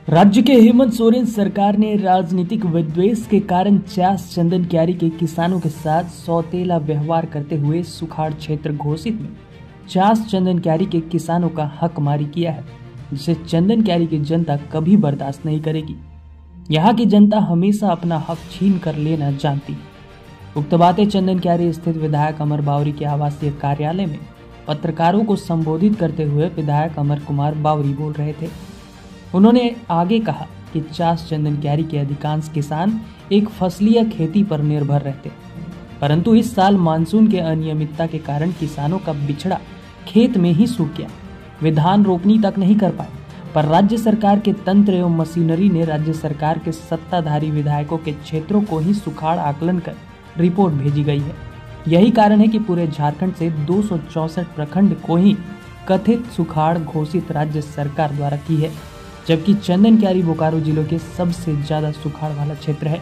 राज्य के हेमंत सोरेन सरकार ने राजनीतिक विद्वेष के कारण चास चंदन क्यारी के किसानों के साथ सौतेला व्यवहार करते हुए सुखाड़ क्षेत्र घोषित में चास चंदन क्यारी के किसानों का हक मारी किया है, जिसे चंदन क्यारी की जनता कभी बर्दाश्त नहीं करेगी। यहाँ की जनता हमेशा अपना हक छीन कर लेना जानती है। उक्त बातें चंदन क्यारी स्थित विधायक अमर बावरी के आवासीय कार्यालय में पत्रकारों को संबोधित करते हुए विधायक अमर कुमार बावरी बोल रहे थे। उन्होंने आगे कहा कि चास चंदन क्यारी के अधिकांश किसान एक फसलीय खेती पर निर्भर रहते, परंतु इस साल मानसून के अनियमितता के कारण किसानों का बिछड़ा खेत में ही सूख गया। वे धान रोपनी तक नहीं कर पाए, पर राज्य सरकार के तंत्र एवं मशीनरी ने राज्य सरकार के सत्ताधारी विधायकों के क्षेत्रों को ही सुखाड़ आकलन कर रिपोर्ट भेजी गई है। यही कारण है कि पूरे झारखंड से 264 प्रखंड को ही कथित सुखाड़ घोषित राज्य सरकार द्वारा की है, जबकि चंदन क्यारी बोकारो जिलों के सबसे ज्यादा सुखाड़ वाला क्षेत्र है।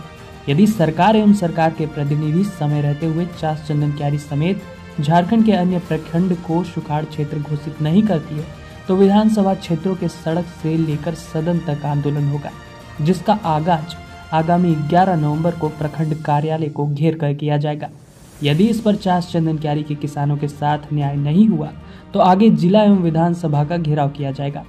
यदि सरकार एवं सरकार के प्रतिनिधि समय रहते हुए चास चंदन क्यारी समेत झारखंड के अन्य प्रखंड को सुखाड़ क्षेत्र घोषित नहीं करती है, तो विधानसभा क्षेत्रों के सड़क से लेकर सदन तक आंदोलन होगा, जिसका आगाज आगामी 11 नवंबर को प्रखंड कार्यालय को घेर कर किया जाएगा। यदि इस पर चास चंदन क्यारी के किसानों के साथ न्याय नहीं हुआ तो आगे जिला एवं विधानसभा का घेराव किया जाएगा।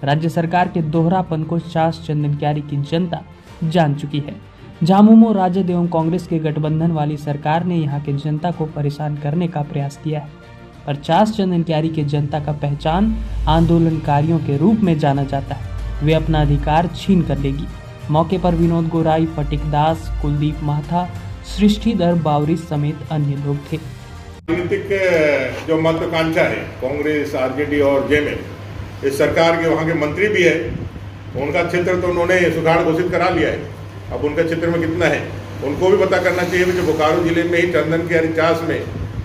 राज्य सरकार के दोहरापन को चास चंदन क्यारी की जनता जान चुकी है। झामुमो राजद एवं कांग्रेस के गठबंधन वाली सरकार ने यहाँ के जनता को परेशान करने का प्रयास किया है, पर चास चंदन क्यारी के जनता का पहचान आंदोलनकारियों के रूप में जाना जाता है। वे अपना अधिकार छीन कर लेगी। मौके पर विनोद गोराई, फटिक दास, कुलदीप महथा, सृष्टिधर बावरी समेत अन्य लोग थे। राजनीतिक जो महत्वाकांक्षा है कांग्रेस, आरजेडी और जेएमएम, इस सरकार के वहाँ के मंत्री भी है, उनका क्षेत्र तो उन्होंने सुखाड़ घोषित करा लिया है। अब उनके क्षेत्र में कितना है उनको भी पता करना चाहिए। जो बोकारो जिले में ही चंदन क्यारी चास में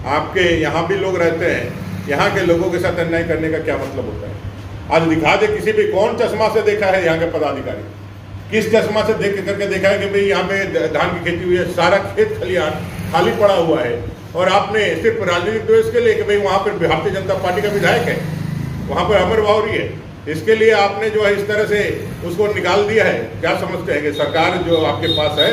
आपके यहाँ भी लोग रहते हैं, यहाँ के लोगों के साथ अन्याय करने का क्या मतलब होता है। आज दिखा दे किसी भी, कौन चश्मा से देखा है यहाँ के पदाधिकारी, किस चश्मा से देख करके देखा है कि भाई यहाँ पे धान की खेती हुई है, सारा खेत खलिहान खाली पड़ा हुआ है, और आपने सिर्फ राजनीतिक द्वेष के लिए कि भाई वहाँ पर भारतीय जनता पार्टी का विधायक है, वहाँ पर अमर बावरी है, इसके लिए आपने जो है इस तरह से उसको निकाल दिया है। क्या समझते हैं कि सरकार जो आपके पास है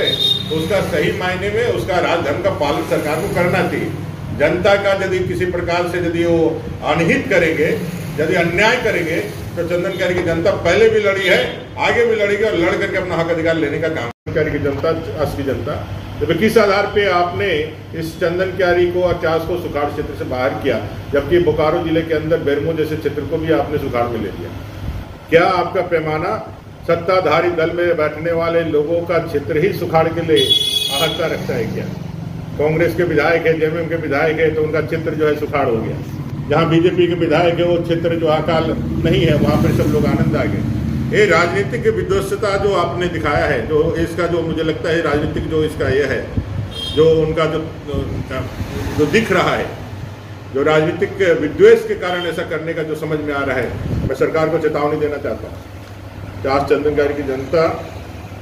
उसका सही मायने में उसका राजधर्म का पालन सरकार को करना चाहिए। जनता का यदि किसी प्रकार से यदि वो अनहित करेंगे, यदि अन्याय करेंगे, तो चंदन क्यारी की जनता पहले भी लड़ी है, आगे भी लड़ेगी और लड़ करके अपना हक अधिकार लेने का काम। क्यारी की जनता, चास की जनता, तो किस आधार पे आपने इस चंदन क्यारी को और चास को सुखाड़ क्षेत्र से बाहर किया, जबकि बोकारो जिले के अंदर बेरमो जैसे क्षेत्र को भी आपने सुखाड़ में ले लिया। क्या आपका पैमाना सत्ताधारी दल में बैठने वाले लोगों का क्षेत्र ही सुखाड़ के लिए आहता रखता है क्या? कांग्रेस के विधायक है, जेएमएम के विधायक है, तो उनका क्षेत्र जो है सुखाड़ हो गया। जहाँ बीजेपी के विधायक है वो क्षेत्र जो अकाल नहीं है, वहाँ पर सब लोग आनंद आ गए। ये राजनीतिक विध्वंसता जो आपने दिखाया है, जो इसका जो मुझे लगता है राजनीतिक जो इसका ये है, जो उनका जो दिख रहा है, जो राजनीतिक विद्वेष के कारण ऐसा करने का जो समझ में आ रहा है, मैं सरकार को चेतावनी देना चाहता हूँ। चास चंदन क्यारी की जनता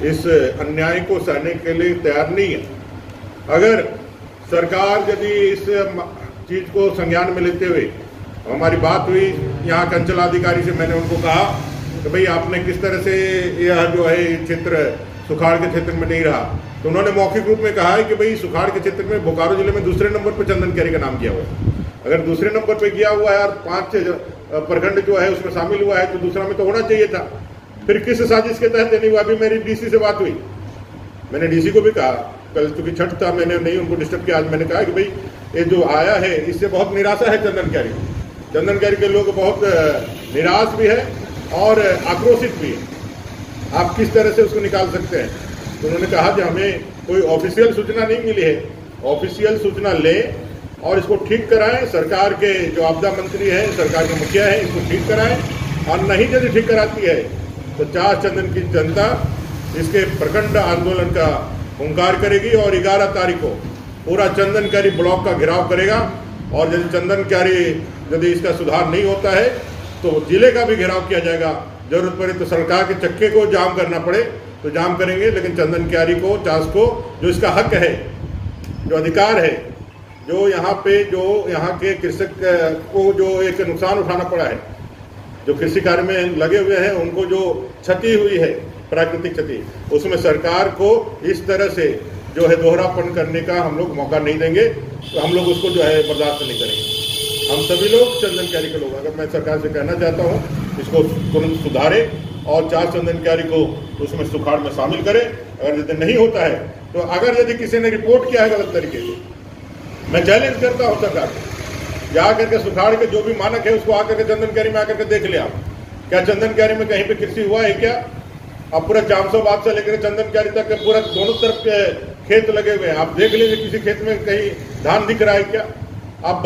इस अन्याय को सहने के लिए तैयार नहीं है। अगर सरकार यदि इस चीज को संज्ञान में लेते हुए, हमारी बात हुई यहाँ के अंचलाधिकारी से, मैंने उनको कहा कि भाई आपने किस तरह से यह जो है क्षेत्र सुखाड़ के क्षेत्र में नहीं रहा, तो उन्होंने मौखिक रूप में कहा है कि भाई सुखाड़ के क्षेत्र में बोकारो जिले में दूसरे नंबर पर चंदन क्यारी का नाम किया हुआ है। अगर दूसरे नंबर पर गया हुआ है और 5 प्रखंड जो है उसमें शामिल हुआ है, तो दूसरा में तो होना चाहिए था। फिर किस साजिश के तहत नहीं हुआ? अभी मेरी डीसी से बात हुई, मैंने डीसी को भी कहा, कल चूंकि छठ था, मैंने नहीं उनको डिस्टर्ब किया। आज मैंने कहा कि भाई ये जो आया है इससे बहुत निराशा है चंदन क्यारी। चंदन क्यारी के लोग बहुत निराश भी है और आक्रोशित भी है। आप किस तरह से उसको निकाल सकते हैं? तो उन्होंने कहा कि हमें कोई ऑफिशियल सूचना नहीं मिली है, ऑफिशियल सूचना लें और इसको ठीक कराएं। सरकार के जो आपदा मंत्री हैं, सरकार के मुखिया हैं, इसको ठीक कराएं, और नहीं यदि ठीक कराती है तो चास चंदन की जनता इसके प्रखंड आंदोलन का हुंकार करेगी और 11 तारीख को पूरा चंदन क्यारी ब्लॉक का घेराव करेगा। और यदि चंदन क्यारी यदि इसका सुधार नहीं होता है तो जिले का भी घेराव किया जाएगा। जरूरत पड़े तो सरकार के चक्के को जाम करना पड़े तो जाम करेंगे, लेकिन चंदन क्यारी को, चास को, जो इसका हक है, जो अधिकार है, जो यहाँ पे जो यहाँ के कृषक को जो एक नुकसान उठाना पड़ा है, जो कृषि कार्य में लगे हुए हैं उनको जो क्षति हुई है, प्राकृतिक क्षति, उसमें सरकार को इस तरह से जो है दोहरापन करने का हम लोग मौका नहीं देंगे। तो हम लोग उसको जो है बर्दाश्त नहीं करेंगे। हम सभी लोग चंदन क्यारी के लोग, अगर मैं सरकार से कहना चाहता हूँ इसको तुरंत सुधारे और चास चंदन क्यारी को उसमें सुखाड़ में शामिल करें। अगर यदि नहीं होता है तो अगर यदि किसी ने रिपोर्ट किया है गलत तरीके से, मैं चैलेंज करता हूँ सरकार को, जा करके सुखाड़ के जो भी मानक है उसको आकर के चंदन क्यारी में आकर के देख ले आप, क्या चंदन क्यारी में कहीं पे कृषि हुआ है क्या? अब पूरा जामसोबाद से लेकर चंदन क्यारी तक पूरा दोनों तरफ के खेत लगे हुए हैं, आप देख लीजिए किसी खेत में कहीं धान दिख रहा है क्या? आप